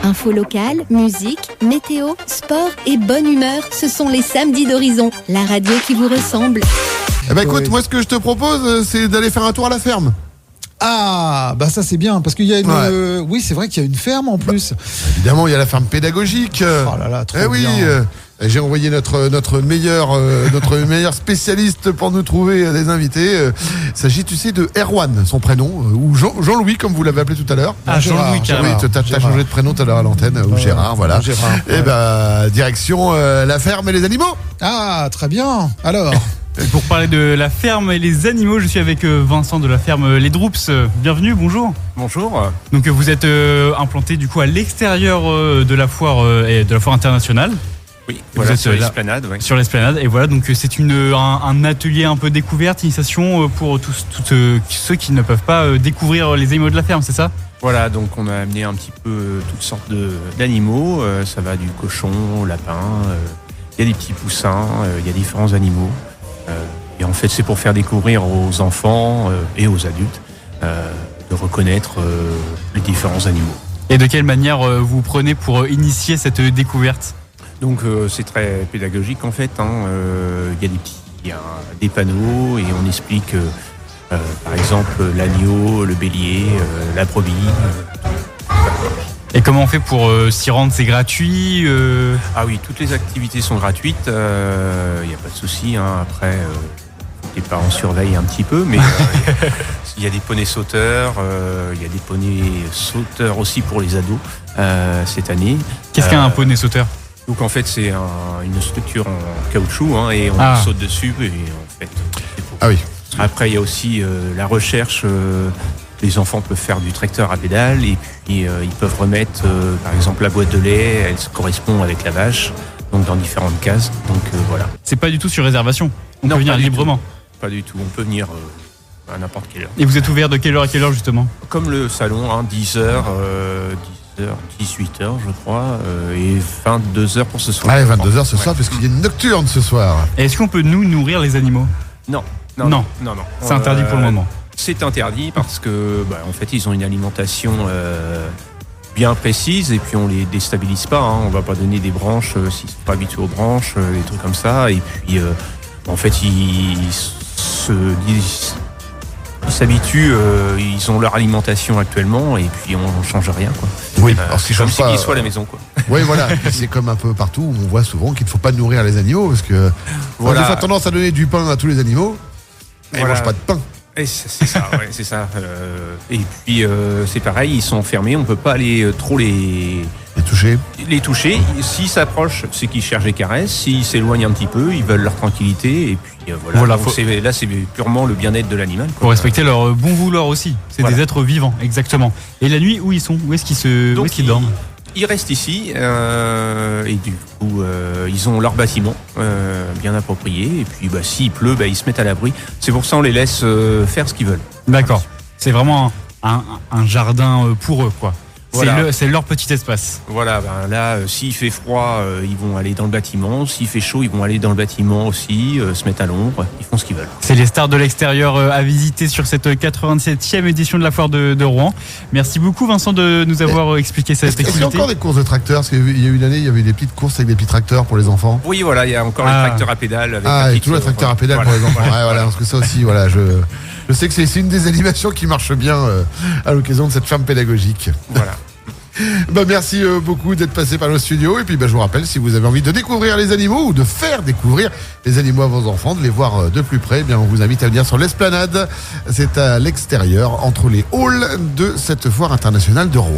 Info locale, musique, météo, sport et bonne humeur, ce sont les samedis d'Horizon, la radio qui vous ressemble. Eh ben écoute, moi ce que je te propose, c'est d'aller faire un tour à la ferme. Ah, bah ça c'est bien, parce qu'il y a une... oui, c'est vrai qu'il y a une ferme en plus. Évidemment, il y a la ferme pédagogique. Oh là là, trop oui, bien. J'ai envoyé notre meilleur spécialiste pour nous trouver des invités. Il s'agit, tu sais, de Erwan, son prénom, ou Jean-Louis, comme vous l'avez appelé tout à l'heure. Ah, Jean-Louis, Gérard. Oui, t'as changé de prénom tout à l'heure à l'antenne, ou Gérard, voilà. Gérard, Et direction la ferme et les animaux. Ah, très bien. Alors Pour parler de la ferme et les animaux, je suis avec Vincent de la ferme Les Droops. Bienvenue, bonjour. Bonjour. Donc vous êtes implanté du coup à l'extérieur de la foire internationale. Oui, voilà, sur l'esplanade. Ouais. Sur l'esplanade, et voilà, donc c'est un atelier un peu découverte, initiation pour tous ceux qui ne peuvent pas découvrir les animaux de la ferme, c'est ça ? Voilà, donc on a amené un petit peu toutes sortes d'animaux. Ça va du cochon au lapin. Il y a des petits poussins, il y a différents animaux. Et en fait, c'est pour faire découvrir aux enfants et aux adultes de reconnaître les différents animaux. Et de quelle manière vous prenez pour initier cette découverte ? Donc c'est très pédagogique en fait. Il y a des panneaux et on explique par exemple l'agneau, le bélier, la brebis. Et comment on fait pour s'y rendre ? C'est gratuit Ah oui, toutes les activités sont gratuites. Il n'y a pas de souci. Après, les parents surveillent un petit peu, mais il y a des poneys sauteurs. Il y a des poneys sauteurs aussi pour les ados cette année. Qu'est-ce qu'un poney sauteur ? Donc en fait c'est une structure en caoutchouc et on saute dessus et en fait c'est pour... Ah oui. Après il y a aussi la recherche, les enfants peuvent faire du tracteur à pédale et puis ils peuvent remettre par exemple la boîte de lait, elle correspond avec la vache, donc dans différentes cases, donc voilà. C'est pas du tout sur réservation, on peut venir librement. Pas du tout, on peut venir à n'importe quelle heure. Et vous êtes ouvert de quelle heure à quelle heure justement ? Comme le salon, 10h, 18h je crois, et 22h pour ce soir. Ouais, 22h ce soir, parce qu'il y a une nocturne ce soir. Et est-ce qu'on peut nous nourrir les animaux ? Non. C'est interdit pour le moment. C'est interdit parce que en fait ils ont une alimentation bien précise et puis on les déstabilise pas. On va pas donner des branches s'ils sont pas habitués aux branches, des trucs comme ça. Et puis en fait ils s'habituent, ils ont leur alimentation actuellement et puis on change rien quoi. Oui, alors si comme pas, qu'ils soient à la maison quoi. Oui voilà, c'est comme un peu partout où on voit souvent qu'il ne faut pas nourrir les animaux parce que on a des fois tendance à donner du pain à tous les animaux et ils mangent pas de pain. Et c'est ça, ouais, c'est ça. Et puis c'est pareil, ils sont fermés, on peut pas aller trop les toucher. S'ils s'approchent, c'est qu'ils cherchent des caresses. S'ils s'éloignent un petit peu, ils veulent leur tranquillité. Et puis voilà. Donc, c'est purement le bien-être de l'animal. Pour respecter leur bon vouloir aussi. C'est des êtres vivants, exactement. Et la nuit, où ils sont ? Où est-ce qu'ils dorment ? Ils restent ici et du coup ils ont leur bâtiment bien approprié. Et puis s'il pleut, ils se mettent à l'abri. C'est pour ça on les laisse faire ce qu'ils veulent. D'accord. C'est vraiment un jardin pour eux quoi. Voilà. C'est leur petit espace. Voilà, là, s'il fait froid, ils vont aller dans le bâtiment. S'il fait chaud, ils vont aller dans le bâtiment aussi, se mettre à l'ombre. Ils font ce qu'ils veulent. C'est les stars de l'extérieur à visiter sur cette 87e édition de la foire de Rouen. Merci beaucoup, Vincent, de nous avoir expliqué cette activité. Est-ce qu'il y a encore des courses de tracteurs ? Parce qu'il y a eu une année, il y avait des petites courses avec des petits tracteurs pour les enfants. Oui, voilà, il y a encore les tracteurs à pédale. Il y a toujours les tracteurs à pédale pour les enfants. Voilà, parce que ça aussi, voilà, je sais que c'est une des animations qui marche bien à l'occasion de cette ferme pédagogique. Voilà. Merci beaucoup d'être passé par nos studios. Et puis je vous rappelle, si vous avez envie de découvrir les animaux ou de faire découvrir les animaux à vos enfants, de les voir de plus près, on vous invite à venir sur l'esplanade. C'est à l'extérieur, entre les halls de cette foire internationale de Rouen.